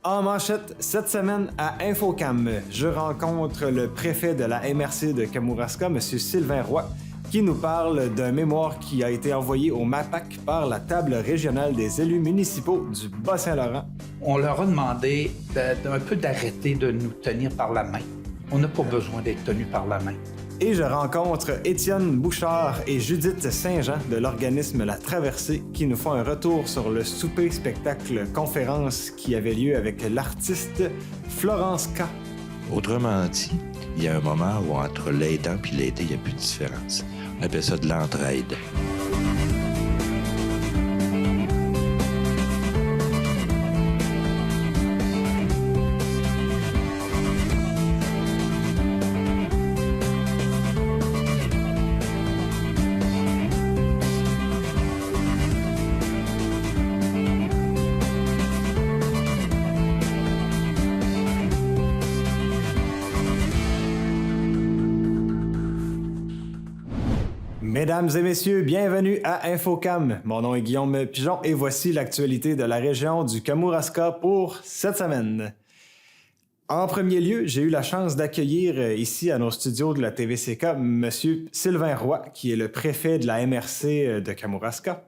En manchette, cette semaine à Infocam, je rencontre le préfet de la MRC de Kamouraska, M. Sylvain Roy, qui nous parle d'un mémoire qui a été envoyé au MAPAC par la table régionale des élus municipaux du Bas-Saint-Laurent. On leur a demandé d'un peu d'arrêter de nous tenir par la main. On n'a pas besoin d'être tenu par la main. Et je rencontre Étienne Bouchard et Judith Saint-Jean de l'organisme La Traversée qui nous font un retour sur le souper-spectacle-conférence qui avait lieu avec l'artiste Florence K. Autrement dit, il y a un moment où entre l'aidant et l'aidé, il n'y a plus de différence. On appelle ça de l'entraide. Mesdames et messieurs, bienvenue à Infocam. Mon nom est Guillaume Pigeon et voici l'actualité de la région du Kamouraska pour cette semaine. En premier lieu, j'ai eu la chance d'accueillir ici à nos studios de la TVCK M. Sylvain Roy, qui est le préfet de la MRC de Kamouraska.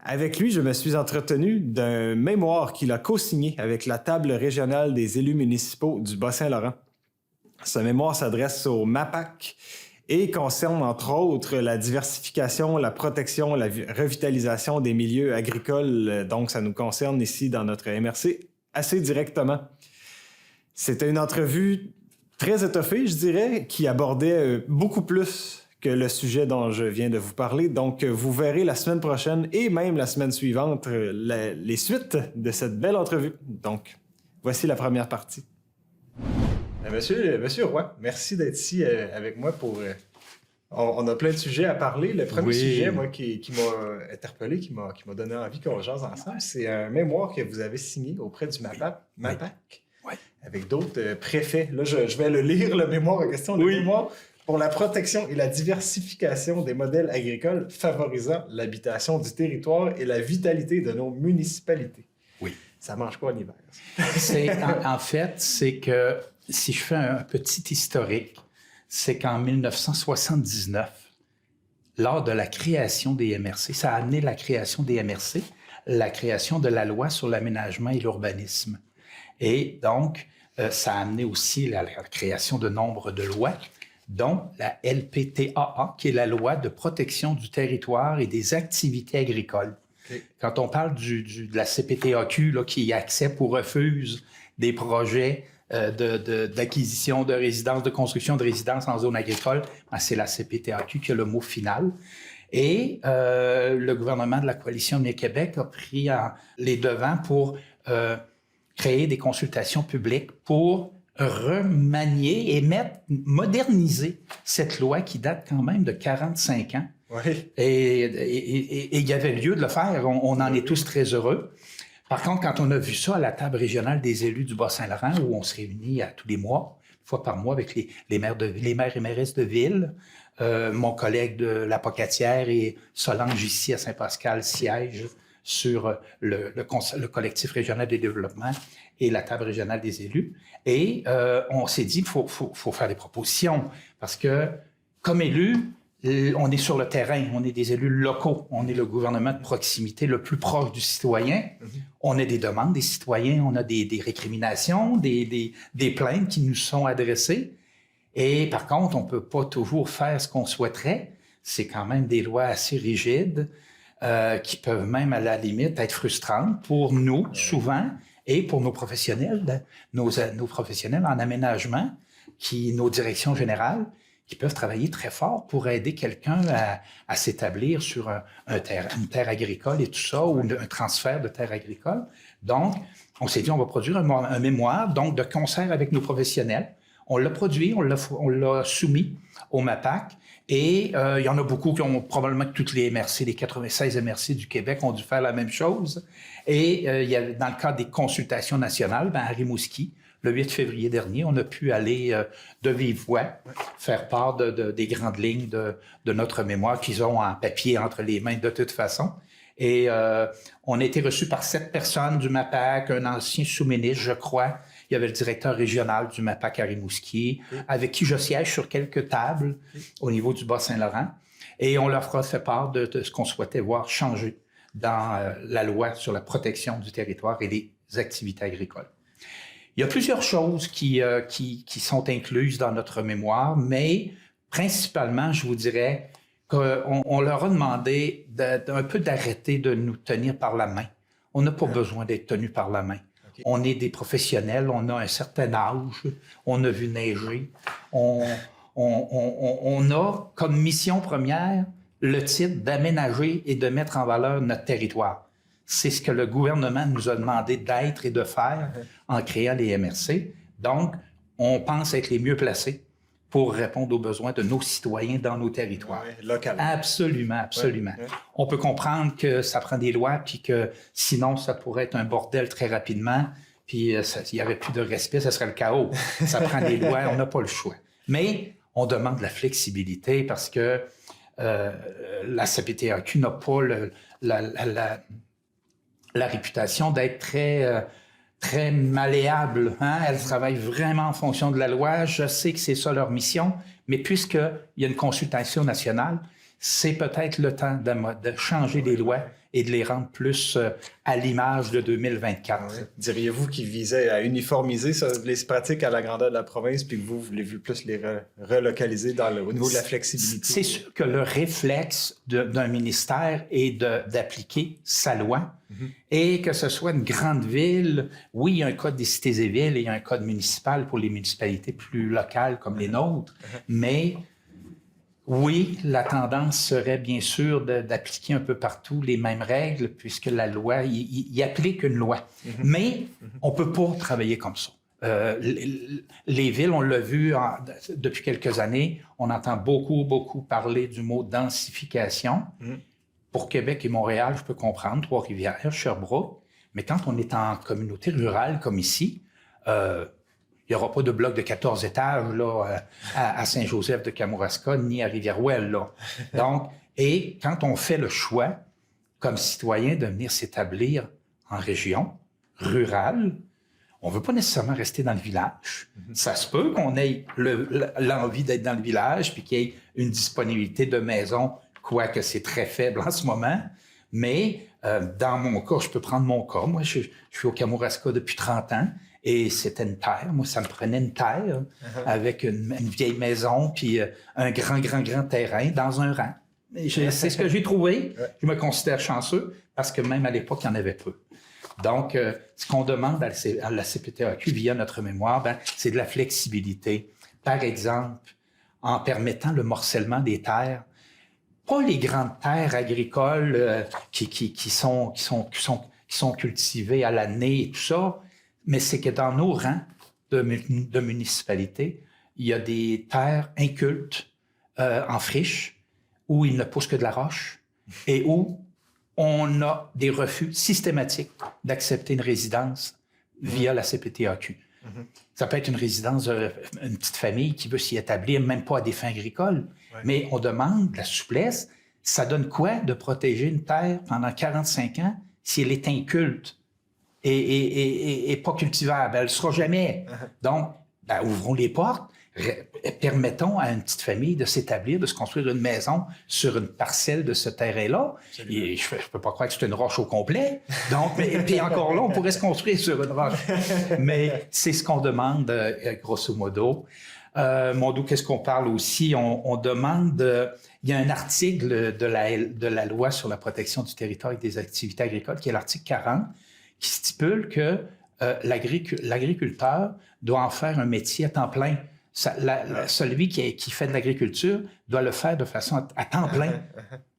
Avec lui, je me suis entretenu d'un mémoire qu'il a co-signé avec la table régionale des élus municipaux du Bas-Saint-Laurent. Ce mémoire s'adresse au MAPAC et concerne entre autres la diversification, la protection, la revitalisation des milieux agricoles. Donc, ça nous concerne ici dans notre MRC assez directement. C'était une entrevue très étoffée, je dirais, qui abordait beaucoup plus que le sujet dont je viens de vous parler. Donc, vous verrez la semaine prochaine et même la semaine suivante les suites de cette belle entrevue. Donc, voici la première partie. Monsieur Roy, merci d'être ici avec moi pour... on a plein de sujets à parler. Le premier sujet, moi, qui m'a interpellé, qui m'a donné envie qu'on jase ensemble, c'est un mémoire que vous avez signé auprès du MAPAC, avec d'autres préfets. Là, je vais le lire, le mémoire en question. Le mémoire pour la protection et la diversification des modèles agricoles favorisant l'habitation du territoire et la vitalité de nos municipalités. Oui. Ça mange quoi en hiver? En fait, c'est que si je fais un petit historique, c'est qu'en 1979, lors de la création des MRC, ça a amené la création des MRC, la création de la loi sur l'aménagement et l'urbanisme. Et donc, ça a amené aussi la création de nombre de lois, dont la LPTAA, qui est la loi de protection du territoire et des activités agricoles. Okay. Quand on parle de la CPTAQ, là, qui accepte ou refuse des projets d'acquisition de résidences, de construction de résidences en zone agricole, ben c'est la CPTAQ qui a le mot final. Et le gouvernement de la Coalition Avenir Québec a pris les devants pour créer des consultations publiques pour remanier et moderniser cette loi qui date quand même de 45 ans. Oui. Et il y avait lieu de le faire. On en est tous très heureux. Par contre, quand on a vu ça à la table régionale des élus du Bas-Saint-Laurent, où on se réunit tous les mois, une fois par mois, avec les maires et mairesses de ville, mon collègue de la Pocatière et Solange ici à Saint-Pascal siègent sur le collectif régional de développement et la table régionale des élus. Et on s'est dit, faut faire des propositions, parce que comme élus, on est sur le terrain, on est des élus locaux, on est le gouvernement de proximité le plus proche du citoyen. On a des demandes des citoyens, on a des récriminations, des plaintes qui nous sont adressées. Et par contre, on peut pas toujours faire ce qu'on souhaiterait. C'est quand même des lois assez rigides qui peuvent même à la limite être frustrantes pour nous, souvent, et pour nos professionnels, nos professionnels en aménagement, nos directions générales, qui peuvent travailler très fort pour aider quelqu'un à s'établir sur une terre agricole et tout ça, ou un transfert de terre agricole. Donc, on s'est dit, on va produire un mémoire, donc de concert avec nos professionnels. On l'a produit, on l'a soumis au MAPAC, et il y en a beaucoup qui ont, probablement que toutes les MRC, les 96 MRC du Québec ont dû faire la même chose. Et il y a, dans le cadre des consultations nationales, à Rimouski, le 8 février dernier, on a pu aller de vive voix faire part des grandes lignes de notre mémoire qu'ils ont en papier entre les mains de toute façon. Et on a été reçus par 7 personnes du MAPAC, un ancien sous-ministre, je crois. Il y avait le directeur régional du MAPAC à Rimouski, avec qui je siège sur quelques tables au niveau du Bas-Saint-Laurent. Et on leur a fait part de ce qu'on souhaitait voir changer dans la loi sur la protection du territoire et des activités agricoles. Il y a plusieurs choses qui sont incluses dans notre mémoire, mais principalement, je vous dirais qu'on leur a demandé un peu d'arrêter de nous tenir par la main. On n'a pas besoin d'être tenu par la main. Okay. On est des professionnels, on a un certain âge, on a vu neiger. On a comme mission première le titre d'aménager et de mettre en valeur notre territoire. C'est ce que le gouvernement nous a demandé d'être et de faire en créant les MRC. Donc, on pense être les mieux placés pour répondre aux besoins de nos citoyens dans nos territoires. Oui, localement. Absolument, absolument. Oui. On peut comprendre que ça prend des lois, puis que sinon, ça pourrait être un bordel très rapidement, puis il n'y aurait plus de respect, ça serait le chaos. Ça prend des lois, on n'a pas le choix. Mais on demande de la flexibilité parce que la CPTAQ n'a pas la réputation d'être très malléable. Hein? Elle travaille vraiment en fonction de la loi. Je sais que c'est ça leur mission, mais puisqu'il y a une consultation nationale, c'est peut-être le temps de changer les lois et de les rendre plus à l'image de 2024. Oui. Diriez-vous qu'ils visaient à uniformiser les pratiques à la grandeur de la province, puis que vous voulez plus les relocaliser au niveau de la flexibilité? C'est sûr que le réflexe d'un ministère est d'appliquer sa loi, et que ce soit une grande ville. Oui, il y a un code des cités et villes et il y a un code municipal pour les municipalités plus locales comme les nôtres, mais oui, la tendance serait bien sûr d'appliquer un peu partout les mêmes règles, puisque la loi, il applique une loi. Mais on ne peut pas travailler comme ça. Les villes, on l'a vu depuis quelques années, on entend beaucoup parler du mot densification. Pour Québec et Montréal, je peux comprendre, Trois-Rivières, Sherbrooke, mais quand on est en communauté rurale comme ici, il n'y aura pas de bloc de 14 étages là, à Saint-Joseph de Kamouraska ni à Rivière-Ouelle. Là. Donc, et quand on fait le choix, comme citoyen, de venir s'établir en région rurale, on ne veut pas nécessairement rester dans le village. Ça se peut qu'on ait l'envie d'être dans le village puis qu'il y ait une disponibilité de maison, quoique c'est très faible en ce moment. Mais dans mon cas, je peux prendre mon cas. Moi, je suis au Kamouraska depuis 30 ans. Et c'était une terre. Moi, ça me prenait une terre avec une vieille maison puis un grand terrain dans un rang. C'est ce que j'ai trouvé. Je me considère chanceux parce que même à l'époque, il y en avait peu. Donc, ce qu'on demande à la CPTAQ via notre mémoire, c'est de la flexibilité. Par exemple, en permettant le morcellement des terres, pas les grandes terres agricoles qui sont cultivées à l'année et tout ça, mais c'est que dans nos rangs de municipalités, il y a des terres incultes en friche où il ne pousse que de la roche et où on a des refus systématiques d'accepter une résidence via la CPTAQ. Ça peut être une résidence, une petite famille qui veut s'y établir, même pas à des fins agricoles, mais on demande de la souplesse. Ça donne quoi de protéger une terre pendant 45 ans si elle est inculte? Et pas cultivable. Elle ne sera jamais. Donc, ouvrons les portes, permettons à une petite famille de s'établir, de se construire une maison sur une parcelle de ce terrain-là. Et je ne peux pas croire que c'est une roche au complet. Donc, puis encore là, on pourrait se construire sur une roche. Mais c'est ce qu'on demande, grosso modo. Qu'est-ce qu'on parle aussi? On demande... il y a un article de la loi sur la protection du territoire et des activités agricoles, qui est l'article 40, qui stipule que l'agriculteur doit en faire un métier à temps plein. Celui qui fait de l'agriculture doit le faire de façon à temps plein.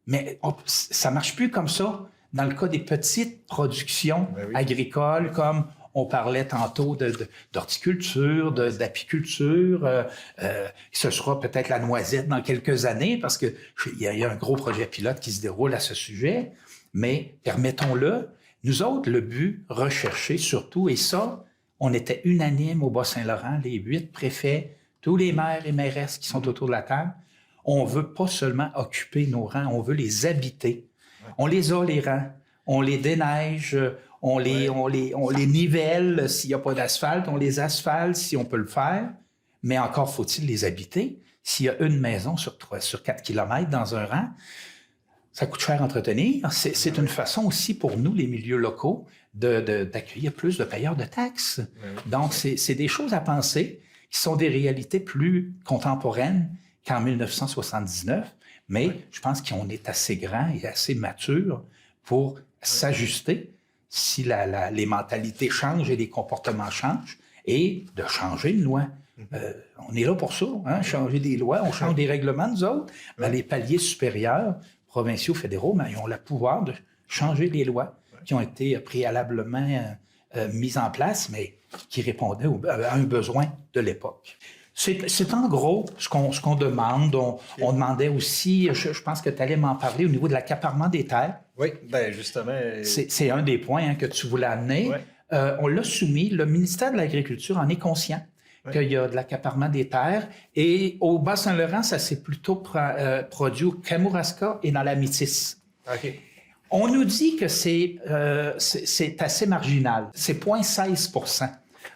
Mais ça ne marche plus comme ça dans le cas des petites productions agricoles, comme on parlait tantôt d'horticulture, d'apiculture. Ce sera peut-être la noisette dans quelques années, parce qu'il y a un gros projet pilote qui se déroule à ce sujet. Mais permettons-le. Nous autres, le but recherché surtout, et ça, on était unanime au Bas-Saint-Laurent, les 8 préfets, tous les maires et mairesses qui sont autour de la table, on veut pas seulement occuper nos rangs, on veut les habiter. On les a, les rangs. On les déneige, on les nivelle s'il n'y a pas d'asphalte, on les asphalte si on peut le faire, mais encore faut-il les habiter. S'il y a une maison sur 4 kilomètres dans un rang, ça coûte cher à entretenir. C'est une façon aussi pour nous, les milieux locaux, d'accueillir plus de payeurs de taxes. Donc, c'est des choses à penser qui sont des réalités plus contemporaines qu'en 1979, mais je pense qu'on est assez grand et assez mature pour s'ajuster si les mentalités changent et les comportements changent et de changer une loi. On est là pour ça, hein, changer des lois, on change des règlements, nous autres. Mais les paliers supérieurs, provinciaux, fédéraux, ils ont le pouvoir de changer les lois qui ont été préalablement mises en place, mais qui répondaient à un besoin de l'époque. C'est en gros ce qu'on demande. On demandait aussi, je pense que tu allais m'en parler, au niveau de l'accaparement des terres. Oui, bien justement. C'est un des points que tu voulais amener. On l'a soumis, le ministère de l'Agriculture en est conscient qu'il y a de l'accaparement des terres. Et au Bas-Saint-Laurent, ça s'est plutôt produit au Kamouraska et dans la Métis. OK. On nous dit que c'est assez marginal. C'est 0,16 %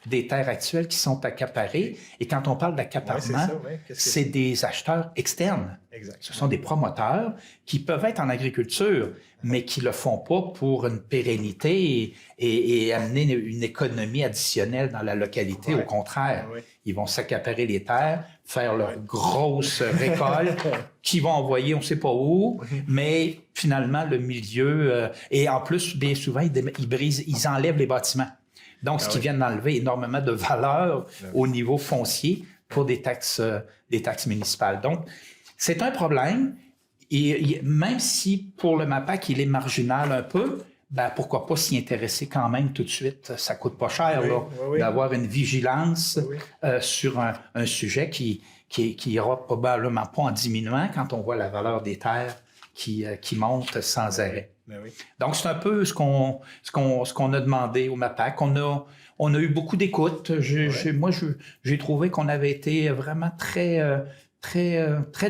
des terres actuelles qui sont accaparées. Et quand on parle d'accaparement, c'est des acheteurs externes. Exact. Ce sont des promoteurs qui peuvent être en agriculture, mais qui ne le font pas pour une pérennité et amener une économie additionnelle dans la localité. Au contraire, ils vont s'accaparer les terres, faire leur grosse récolte, qu'ils vont envoyer on ne sait pas où, mais finalement, le milieu... et en plus, bien souvent, ils enlèvent les bâtiments. Donc, ce qui vient d'enlever énormément de valeur au niveau foncier pour des taxes municipales. Donc, c'est un problème. Et même si pour le MAPAC, il est marginal un peu, pourquoi pas s'y intéresser quand même tout de suite? Ça ne coûte pas cher d'avoir une vigilance sur un sujet qui ira probablement pas en diminuant quand on voit la valeur des terres qui monte sans arrêt. Donc, c'est un peu ce qu'on a demandé au MAPAC. On a eu beaucoup d'écoute. Moi, j'ai trouvé qu'on avait été vraiment très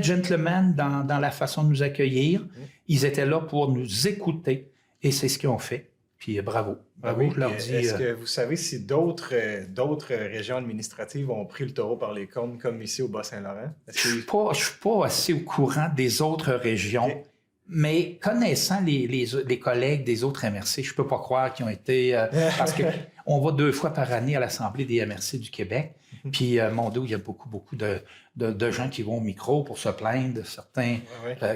gentleman dans la façon de nous accueillir. Ils étaient là pour nous écouter et c'est ce qu'ils ont fait. Puis bravo. Bravo, je leur dis. Est-ce que vous savez si d'autres régions administratives ont pris le taureau par les cornes comme ici au Bas-Saint-Laurent? Je ne suis pas assez au courant des autres régions. Okay. Mais connaissant les collègues des autres MRC, je ne peux pas croire qu'ils ont été... parce qu'on va 2 fois par année à l'Assemblée des MRC du Québec. Puis, mon Dieu, il y a beaucoup de gens qui vont au micro pour se plaindre. Certains,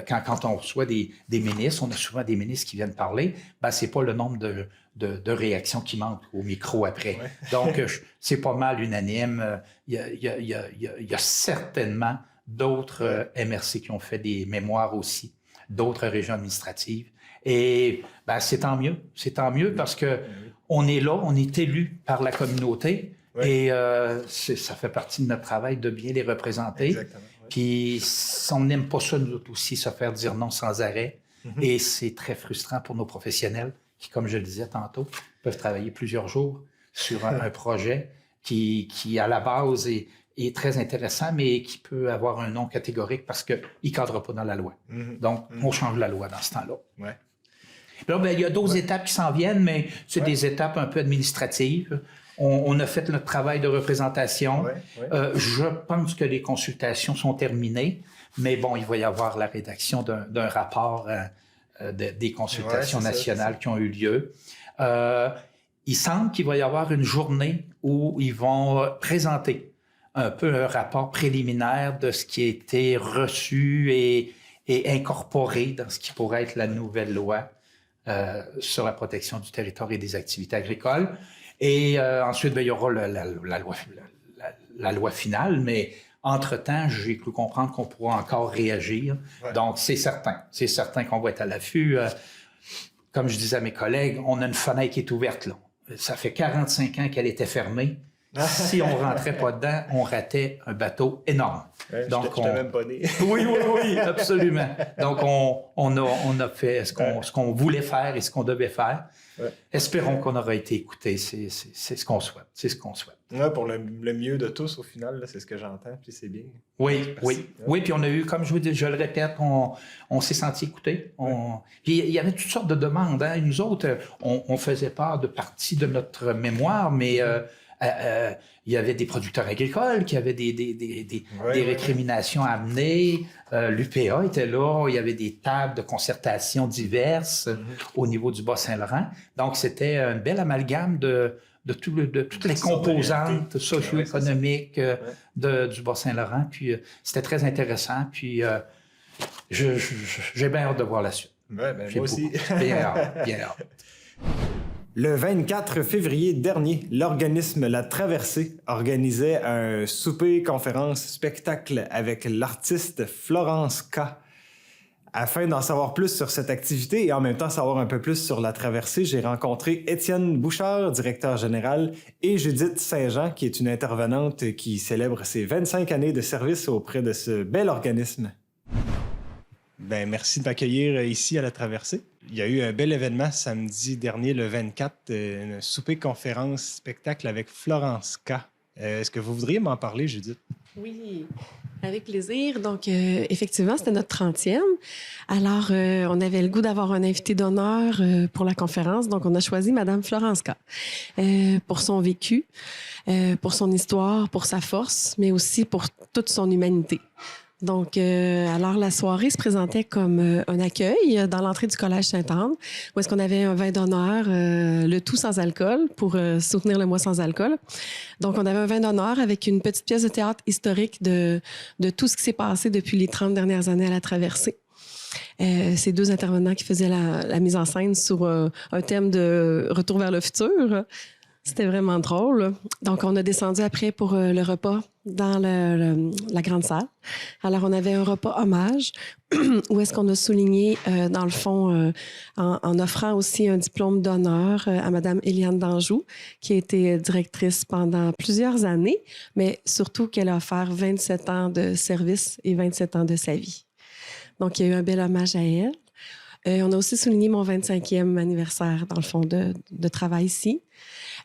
quand on reçoit des ministres, on a souvent des ministres qui viennent parler, ce n'est pas le nombre de réactions qui manquent au micro après. Donc, c'est pas mal unanime. Il y a certainement d'autres MRC qui ont fait des mémoires aussi, d'autres régions administratives. Et c'est tant mieux. C'est tant mieux parce que on est là, on est élu par la communauté et ça fait partie de notre travail de bien les représenter. Exactement. Puis on n'aime pas ça, nous autres aussi, se faire dire non sans arrêt. Et c'est très frustrant pour nos professionnels qui, comme je le disais tantôt, peuvent travailler plusieurs jours sur un projet qui, à la base, est très intéressant, mais qui peut avoir un non catégorique parce qu'il ne cadre pas dans la loi. Donc, on change la loi dans ce temps-là. Puis là, il y a d'autres étapes qui s'en viennent, mais c'est des étapes un peu administratives. On a fait notre travail de représentation. Je pense que les consultations sont terminées, mais bon, il va y avoir la rédaction d'un rapport des consultations nationales qui ont eu lieu. Il semble qu'il va y avoir une journée où ils vont présenter un peu un rapport préliminaire de ce qui a été reçu et incorporé dans ce qui pourrait être la nouvelle loi sur la protection du territoire et des activités agricoles. Et ensuite, il y aura la loi finale, mais entre-temps, j'ai cru comprendre qu'on pourra encore réagir. Donc, c'est certain qu'on va être à l'affût. Comme je disais à mes collègues, on a une fenêtre qui est ouverte là. Ça fait 45 ans qu'elle était fermée. Si on rentrait pas dedans, on ratait un bateau énorme. Ouais, Donc, je t'ai même pas né. oui, absolument. Donc, on a fait ce qu'on voulait faire et ce qu'on devait faire. Ouais. Espérons qu'on aura été écoutés. C'est ce qu'on souhaite. C'est ce qu'on souhaite. Ouais, pour le mieux de tous, au final, là, c'est ce que j'entends, puis c'est bien. Oui, Merci. oui. Ouais. Oui, puis on a eu, comme je vous dis, je le répète, on s'est senti écouté. Puis il y avait toutes sortes de demandes. Hein. Nous autres, on faisait part de partie de notre mémoire, mais il y avait des producteurs agricoles qui avaient des récriminations à amener. L'UPA était là. Il y avait des tables de concertation diverses au niveau du Bas-Saint-Laurent. Donc, c'était un bel amalgame de toutes les composantes socio-économiques du Bas-Saint-Laurent. Puis, c'était très intéressant. Puis, j'ai bien hâte de voir la suite. Ouais, ben moi aussi. Bien hâte. Le 24 février dernier, l'organisme La Traversée organisait un souper-conférence-spectacle avec l'artiste Florence K. Afin d'en savoir plus sur cette activité et en même temps savoir un peu plus sur La Traversée, j'ai rencontré Étienne Bouchard, directeur général, et Judith Saint-Jean, qui est une intervenante qui célèbre ses 25 années de service auprès de ce bel organisme. Ben, merci de m'accueillir ici à La Traversée. Il y a eu un bel événement samedi dernier, le 24, un souper-conférence-spectacle avec Florence K. Est-ce que vous voudriez m'en parler, Judith? Oui, avec plaisir. Donc, effectivement, c'était notre 30e. Alors, on avait le goût d'avoir un invité d'honneur pour la conférence. Donc, on a choisi Madame Florence K. Pour son vécu, pour son histoire, pour sa force, mais aussi pour toute son humanité. Donc, alors la soirée se présentait comme un accueil dans l'entrée du Collège Sainte-Anne, où est-ce qu'on avait un vin d'honneur, le tout sans alcool, pour soutenir le mois sans alcool. Donc, on avait un vin d'honneur avec une petite pièce de théâtre historique de tout ce qui s'est passé depuis les 30 dernières années à La Traversée. Ces deux intervenants qui faisaient la mise en scène sur un thème de retour vers le futur. C'était vraiment drôle. Donc, on a descendu après pour le repas dans la grande salle. Alors, on avait un repas hommage où est-ce qu'on a souligné, dans le fond, en offrant aussi un diplôme d'honneur à Madame Éliane Danjou, qui a été directrice pendant plusieurs années, mais surtout qu'elle a offert 27 ans de service et 27 ans de sa vie. Donc, il y a eu un bel hommage à elle. On a aussi souligné mon 25e anniversaire, dans le fond, de travail ici.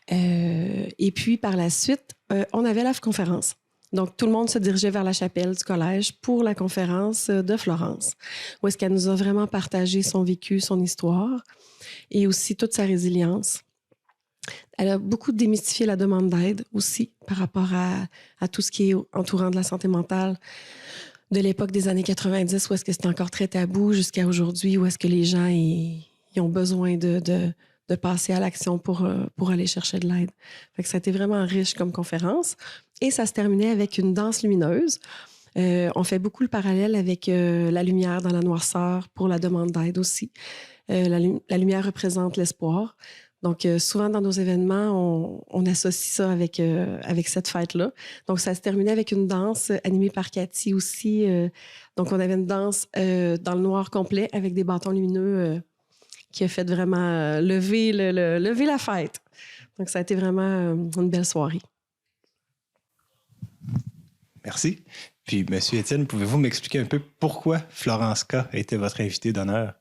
Et puis, par la suite, on avait la conférence. Donc, tout le monde se dirigeait vers la chapelle du collège pour la conférence de Florence, où est-ce qu'elle nous a vraiment partagé son vécu, son histoire et aussi toute sa résilience. Elle a beaucoup démystifié la demande d'aide aussi par rapport à tout ce qui est entourant de la santé mentale de l'époque des années 90, où est-ce que c'était encore très tabou, jusqu'à aujourd'hui, où est-ce que les gens ils ont besoin de passer à l'action pour aller chercher de l'aide. Fait que ça a été vraiment riche comme conférence. Et ça se terminait avec une danse lumineuse. On fait beaucoup le parallèle avec la lumière dans la noirceur pour la demande d'aide aussi. La lumière représente l'espoir. Donc, souvent dans nos événements, on associe ça avec cette fête-là. Donc, ça se terminait avec une danse animée par Cathy aussi. Donc, on avait une danse dans le noir complet avec des bâtons lumineux qui a fait vraiment lever la fête. Donc, ça a été vraiment une belle soirée. Merci. Puis, M. Étienne, pouvez-vous m'expliquer un peu pourquoi Florence K. a été votre invitée d'honneur?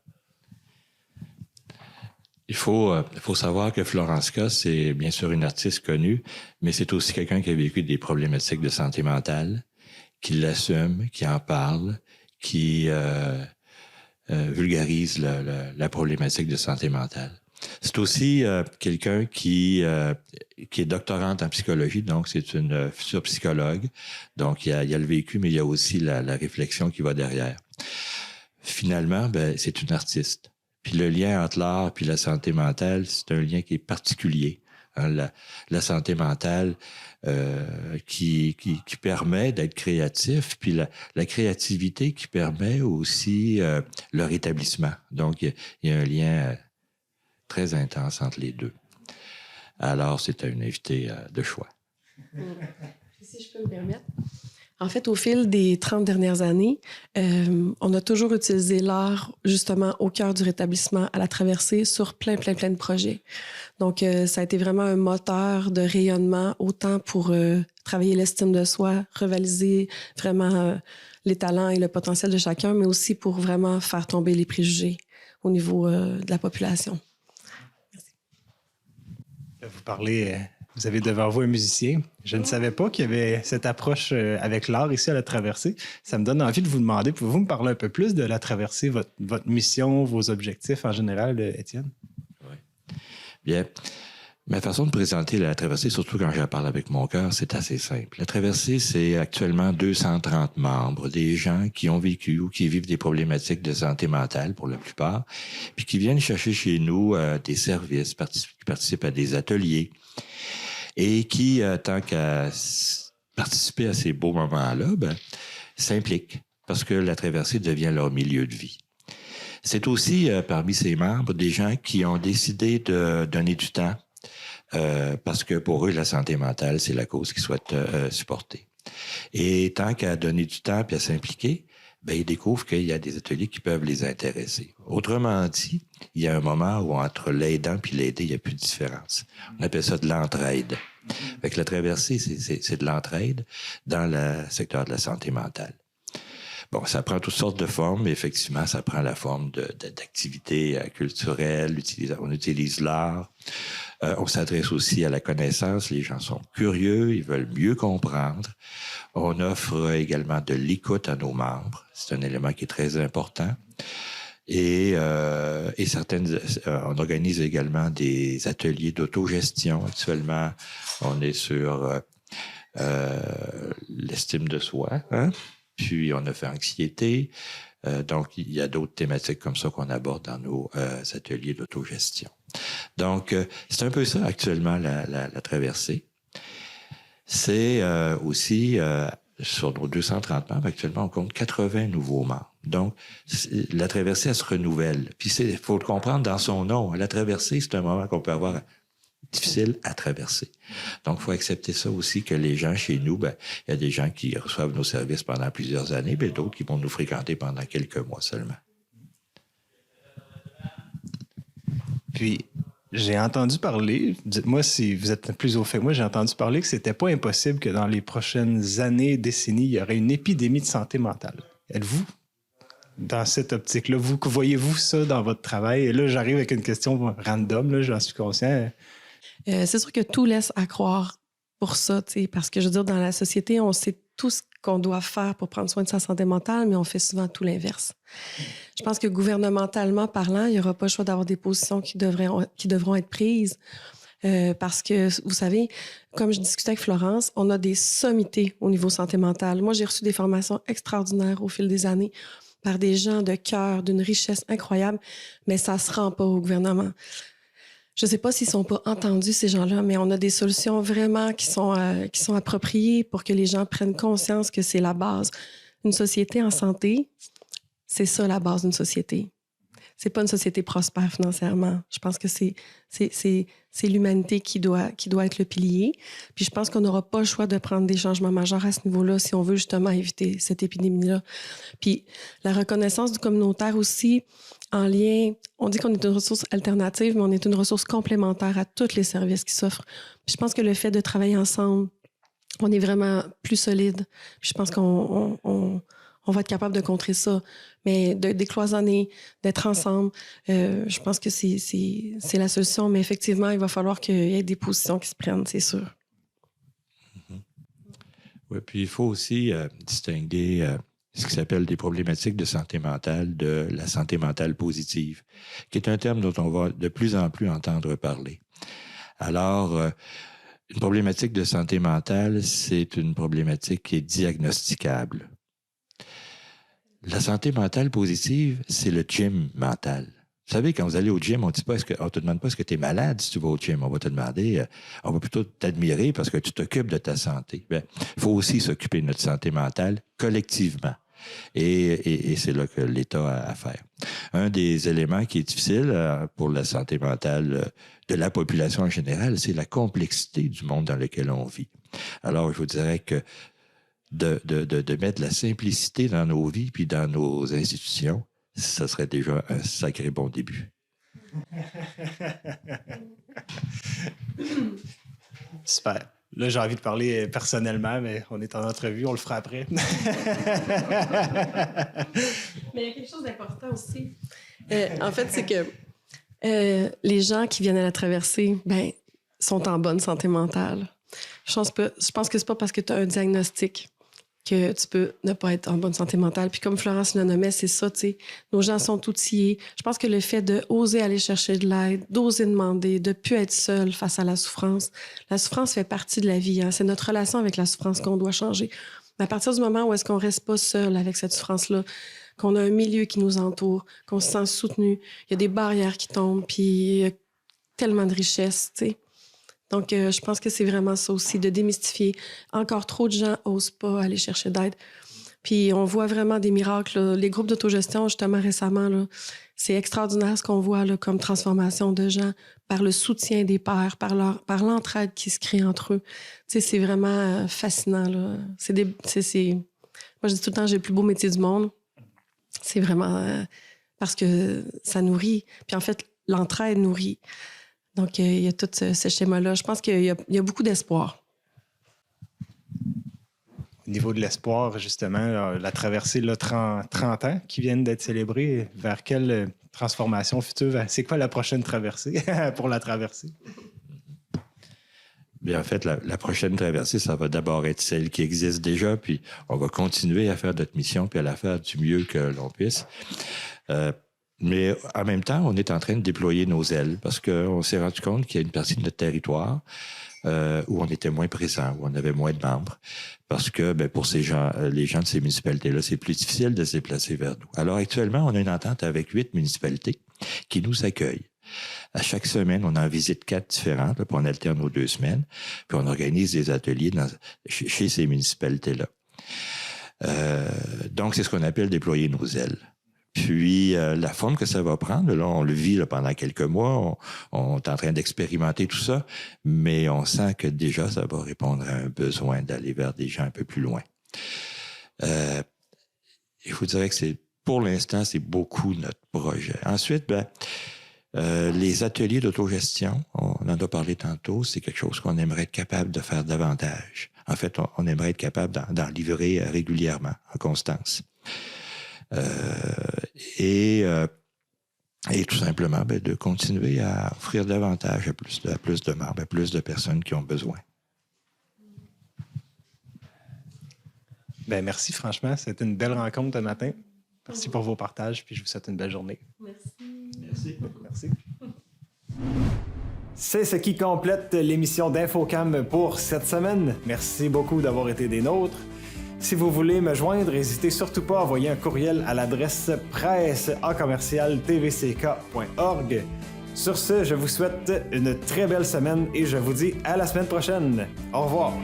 Il faut savoir que Florence K., c'est bien sûr une artiste connue, mais c'est aussi quelqu'un qui a vécu des problématiques de santé mentale, qui l'assume, qui en parle, qui vulgarise la problématique de santé mentale. C'est aussi quelqu'un qui est doctorante en psychologie, donc c'est une future psychologue. Donc il y a le vécu, mais il y a aussi la réflexion qui va derrière. Finalement, c'est une artiste. Puis le lien entre l'art puis la santé mentale, c'est un lien qui est particulier. Hein, la santé mentale qui permet d'être créatif, puis la créativité qui permet aussi le rétablissement. Donc, il y a un lien très intense entre les deux. Alors, c'était une invitée de choix. Si je peux me permettre. En fait, au fil des 30 dernières années, on a toujours utilisé l'art justement au cœur du rétablissement à la traversée sur plein de projets. Donc, ça a été vraiment un moteur de rayonnement, autant pour travailler l'estime de soi, rivaliser vraiment les talents et le potentiel de chacun, mais aussi pour vraiment faire tomber les préjugés au niveau de la population. Merci. Vous parlez... Vous avez devant vous un musicien. Je ne savais pas qu'il y avait cette approche avec l'art ici à la traversée. Ça me donne envie de vous demander, pouvez-vous me parler un peu plus de la traversée, votre mission, vos objectifs en général, Étienne? Oui. Bien. Ma façon de présenter la traversée, surtout quand je la parle avec mon cœur, c'est assez simple. La traversée, c'est actuellement 230 membres, des gens qui ont vécu ou qui vivent des problématiques de santé mentale pour la plupart, puis qui viennent chercher chez nous des services, qui participent à des ateliers, et qui, tant qu'à participer à ces beaux moments-là, s'impliquent parce que la traversée devient leur milieu de vie. C'est aussi, parmi ces membres, des gens qui ont décidé de donner du temps parce que pour eux, la santé mentale, c'est la cause qu'ils souhaitent supporter. Et tant qu'à donner du temps puis à s'impliquer, ils découvrent qu'il y a des ateliers qui peuvent les intéresser. Autrement dit, il y a un moment où entre l'aidant puis l'aidé, il n'y a plus de différence. On appelle ça de l'entraide. Fait que la traversée, c'est de l'entraide dans le secteur de la santé mentale. Bon, ça prend toutes sortes de formes, mais effectivement, ça prend la forme d'activités culturelles, on utilise l'art. On s'adresse aussi à la connaissance. Les gens sont curieux, ils veulent mieux comprendre. On offre également de l'écoute à nos membres. C'est un élément qui est très important. Et on organise également des ateliers d'autogestion. Actuellement, on est sur l'estime de soi, hein? Puis on a fait anxiété. Donc, il y a d'autres thématiques comme ça qu'on aborde dans nos ateliers d'autogestion. Donc, c'est un peu ça actuellement la traversée. C'est aussi, sur nos 230 membres, actuellement, on compte 80 nouveaux membres. Donc, la traversée, elle se renouvelle. Puis, il faut le comprendre dans son nom. La traversée, c'est un moment qu'on peut avoir difficile à traverser. Donc, il faut accepter ça aussi, que les gens chez nous, il y a des gens qui reçoivent nos services pendant plusieurs années, mais d'autres qui vont nous fréquenter pendant quelques mois seulement. Puis, j'ai entendu parler, dites-moi si vous êtes plus au fait que moi, j'ai entendu parler que c'était pas impossible que dans les prochaines années, décennies, il y aurait une épidémie de santé mentale. Êtes-vous dans cette optique-là? Voyez-vous ça dans votre travail? Et là, j'arrive avec une question random, là, j'en suis conscient. C'est sûr que tout laisse à croire pour ça, parce que je veux dire, dans la société, on sait tout ce qu'on doit faire pour prendre soin de sa santé mentale, mais on fait souvent tout l'inverse. Je pense que gouvernementalement parlant, il n'y aura pas le choix d'avoir des positions qui devront être prises parce que, vous savez, comme je discutais avec Florence, on a des sommités au niveau santé mentale. Moi, j'ai reçu des formations extraordinaires au fil des années par des gens de cœur, d'une richesse incroyable, mais ça ne se rend pas au gouvernement. Je ne sais pas s'ils ne sont pas entendus, ces gens-là, mais on a des solutions vraiment qui sont appropriées pour que les gens prennent conscience que c'est la base. Une société en santé, c'est ça la base d'une société. C'est pas une société prospère financièrement. Je pense que c'est l'humanité qui doit être le pilier. Puis je pense qu'on n'aura pas le choix de prendre des changements majeurs à ce niveau-là si on veut justement éviter cette épidémie-là. Puis la reconnaissance du communautaire aussi, en lien, on dit qu'on est une ressource alternative, mais on est une ressource complémentaire à tous les services qui s'offrent. Puis je pense que le fait de travailler ensemble, on est vraiment plus solide. Puis je pense qu'on va être capable de contrer ça. Mais de décloisonner, d'être ensemble, je pense que c'est la solution. Mais effectivement, il va falloir qu'il y ait des positions qui se prennent, c'est sûr. Mm-hmm. Oui, puis il faut aussi distinguer ce qui s'appelle des problématiques de santé mentale de la santé mentale positive, qui est un terme dont on va de plus en plus entendre parler. Alors, une problématique de santé mentale, c'est une problématique qui est diagnosticable. La santé mentale positive, c'est le gym mental. Vous savez, quand vous allez au gym, on ne te demande pas est-ce que tu es malade si tu vas au gym. On va te demander, on va plutôt t'admirer parce que tu t'occupes de ta santé. Il faut aussi s'occuper de notre santé mentale collectivement. Et c'est là que l'État a à faire. Un des éléments qui est difficile pour la santé mentale de la population en général, c'est la complexité du monde dans lequel on vit. Alors, je vous dirais que de mettre de la simplicité dans nos vies puis dans nos institutions, ça serait déjà un sacré bon début. Super. Là, j'ai envie de parler personnellement, mais on est en entrevue, on le fera après. Mais il y a quelque chose d'important aussi. En fait, c'est que les gens qui viennent à la traversée, sont en bonne santé mentale. Je pense que c'est pas parce que tu as un diagnostic que tu peux ne pas être en bonne santé mentale. Puis comme Florence le nommait, c'est ça, tu sais. Nos gens sont outillés. Je pense que le fait d'oser aller chercher de l'aide, d'oser demander, de ne plus être seul face à la souffrance fait partie de la vie. Hein. C'est notre relation avec la souffrance qu'on doit changer. Mais à partir du moment où est-ce qu'on reste pas seul avec cette souffrance-là, qu'on a un milieu qui nous entoure, qu'on se sent soutenu, il y a des barrières qui tombent, puis il y a tellement de richesse, tu sais. Donc, je pense que c'est vraiment ça aussi, de démystifier. Encore trop de gens n'osent pas aller chercher d'aide. Puis, on voit vraiment des miracles. Là. Les groupes d'autogestion, justement, récemment, là, c'est extraordinaire ce qu'on voit là, comme transformation de gens par le soutien des pairs, par l'entraide qui se crée entre eux. Tu sais, c'est vraiment fascinant. Là. Moi, je dis tout le temps, j'ai le plus beau métier du monde. C'est vraiment parce que ça nourrit. Puis, en fait, l'entraide nourrit. Donc, il y a tout ce schéma-là. Je pense qu'il y a beaucoup d'espoir. Au niveau de l'espoir, justement, la traversée, là, 30 ans qui viennent d'être célébrés, vers quelle transformation future? C'est quoi la prochaine traversée pour la traversée? Bien, en fait, la prochaine traversée, ça va d'abord être celle qui existe déjà, puis on va continuer à faire notre mission, puis à la faire du mieux que l'on puisse. Mais en même temps, on est en train de déployer nos ailes parce qu'on s'est rendu compte qu'il y a une partie de notre territoire où on était moins présent, où on avait moins de membres. Parce que pour les gens de ces municipalités-là, c'est plus difficile de se déplacer vers nous. Alors actuellement, on a une entente avec 8 municipalités qui nous accueillent. À chaque semaine, on en visite 4 différentes, là, puis on alterne aux 2 semaines, puis on organise des ateliers chez ces municipalités-là. Donc, c'est ce qu'on appelle déployer nos ailes. Puis, la forme que ça va prendre, là, on le vit là, pendant quelques mois, on est en train d'expérimenter tout ça, mais on sent que déjà, ça va répondre à un besoin d'aller vers des gens un peu plus loin. Je vous dirais que pour l'instant, c'est beaucoup notre projet. Ensuite, les ateliers d'autogestion, on en a parlé tantôt, c'est quelque chose qu'on aimerait être capable de faire davantage. En fait, on aimerait être capable d'en livrer régulièrement, en constance. Et tout simplement de continuer à offrir davantage à plus de membres, à plus de personnes qui ont besoin. Merci, franchement. C'était une belle rencontre ce matin. Merci pour vos partages, puis je vous souhaite une belle journée. Merci. Merci. C'est ce qui complète l'émission d'InfoCam pour cette semaine. Merci beaucoup d'avoir été des nôtres. Si vous voulez me joindre, n'hésitez surtout pas à envoyer un courriel à l'adresse presse@tvck.org. Sur ce, je vous souhaite une très belle semaine et je vous dis à la semaine prochaine. Au revoir.